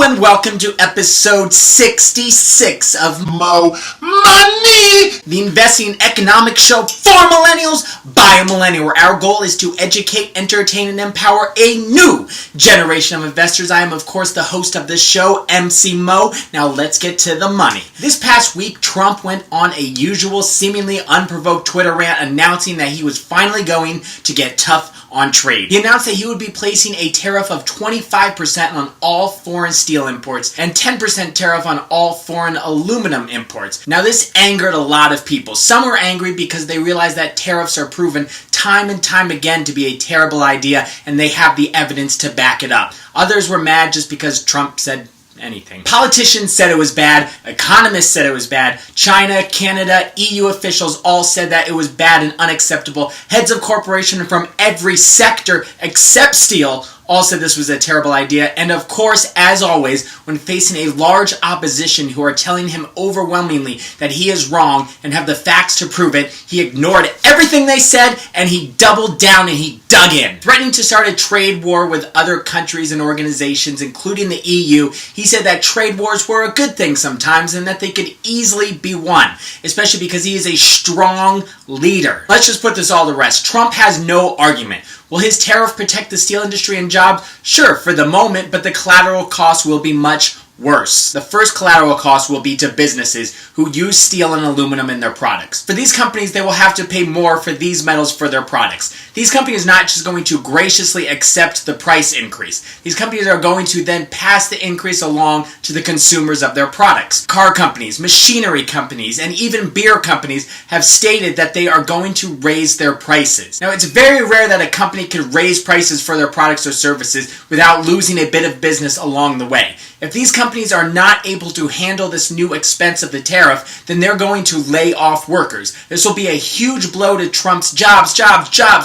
Hello and welcome to episode 66 of Mo Money, the investing economic show for millennials by a millennial, where our goal is to educate, entertain, and empower a new generation of investors. I am, of course, the host of this show, MC Mo. Now let's get to the money. This past week, Trump went on a usual, seemingly unprovoked Twitter rant announcing that he was finally going to get tough on trade. He announced that he would be placing a tariff of 25% on all foreign steel imports and 10% tariff on all foreign aluminum imports. Now this angered a lot of people. Some were angry because they realized that tariffs are proven time and time again to be a terrible idea and they have the evidence to back it up. Others were mad just because Trump said anything. Politicians said it was bad, economists said it was bad, China, Canada, EU officials all said that it was bad and unacceptable. Heads of corporations from every sector except steel all said this was a terrible idea, and of course, as always, when facing a large opposition who are telling him overwhelmingly that he is wrong and have the facts to prove it, he ignored everything they said and he doubled down and he dug in. Threatening to start a trade war with other countries and organizations, including the EU, he said that trade wars were a good thing sometimes and that they could easily be won, especially because he is a strong leader. Let's just put this all to rest. Trump has no argument. Will his tariff protect the steel industry and jobs? Sure, for the moment, but the collateral costs will be much worse. The first collateral cost will be to businesses who use steel and aluminum in their products. For these companies, they will have to pay more for these metals for their products. These companies are not just going to graciously accept the price increase. These companies are going to then pass the increase along to the consumers of their products. Car companies, machinery companies, and even beer companies have stated that they are going to raise their prices. Now, it's very rare that a company can raise prices for their products or services without losing a bit of business along the way. If these companies are not able to handle this new expense of the tariff, then they're going to lay off workers. This will be a huge blow to Trump's jobs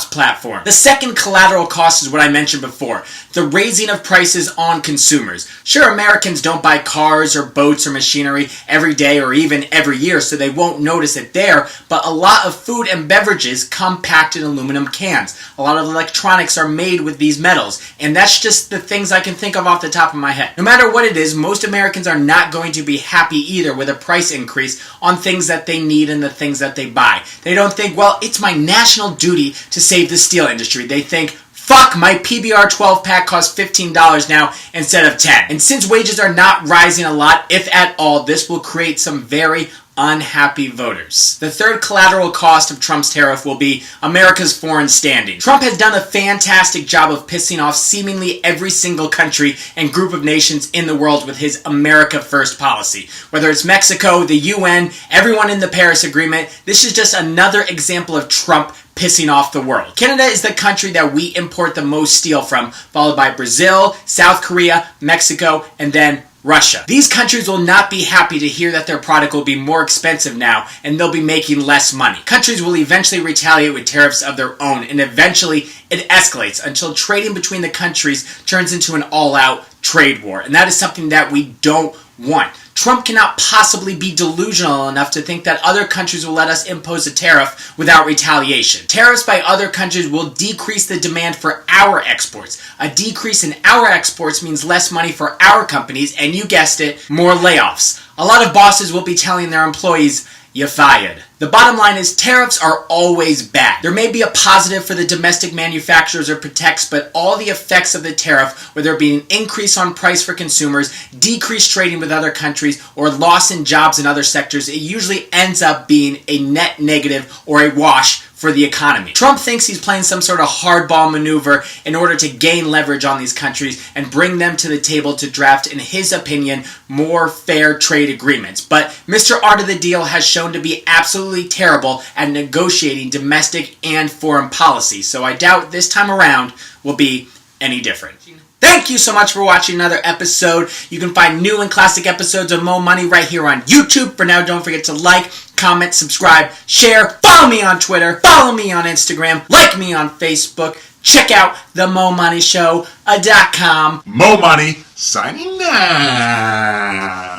platform. The second collateral cost is what I mentioned before, the raising of prices on consumers. Sure, Americans don't buy cars or boats or machinery every day or even every year, so they won't notice it there, but a lot of food and beverages come packed in aluminum cans. A lot of electronics are made with these metals, and that's just the things I can think of off the top of my head. No matter what it is, most Americans are not going to be happy either with a price increase on things that they need and the things that they buy. They don't think, well, it's my national duty to save the steel industry. They think, fuck, my PBR 12-pack costs $15 now instead of $10. And since wages are not rising a lot, if at all, this will create some very unhappy voters. The third collateral cost of Trump's tariff will be America's foreign standing. Trump has done a fantastic job of pissing off seemingly every single country and group of nations in the world with his America First policy. Whether it's Mexico, the UN, everyone in the Paris Agreement, this is just another example of Trump pissing off the world. Canada is the country that we import the most steel from, followed by Brazil, South Korea, Mexico, and then Russia. These countries will not be happy to hear that their product will be more expensive now and they'll be making less money. Countries will eventually retaliate with tariffs of their own, and eventually it escalates until trading between the countries turns into an all-out trade war. And that is something that we don't want. Trump cannot possibly be delusional enough to think that other countries will let us impose a tariff without retaliation. Tariffs by other countries will decrease the demand for our exports. A decrease in our exports means less money for our companies, and you guessed it, more layoffs. A lot of bosses will be telling their employees, "You're fired." The bottom line is tariffs are always bad. There may be a positive for the domestic manufacturers or protects, but all the effects of the tariff, whether it be an increase on price for consumers, decreased trading with other countries, or loss in jobs in other sectors, it usually ends up being a net negative or a wash for the economy. Trump thinks he's playing some sort of hardball maneuver in order to gain leverage on these countries and bring them to the table to draft, in his opinion, more fair trade agreements. But Mr. Art of the Deal has shown to be absolutely terrible at negotiating domestic and foreign policy, so I doubt this time around will be any different. Thank you so much for watching another episode. You can find new and classic episodes of Mo Money right here on YouTube. For now, don't forget to like, comment, subscribe, share, follow me on Twitter, follow me on Instagram, like me on Facebook. Check out the MoMoneyShow.com. Mo Money signing out.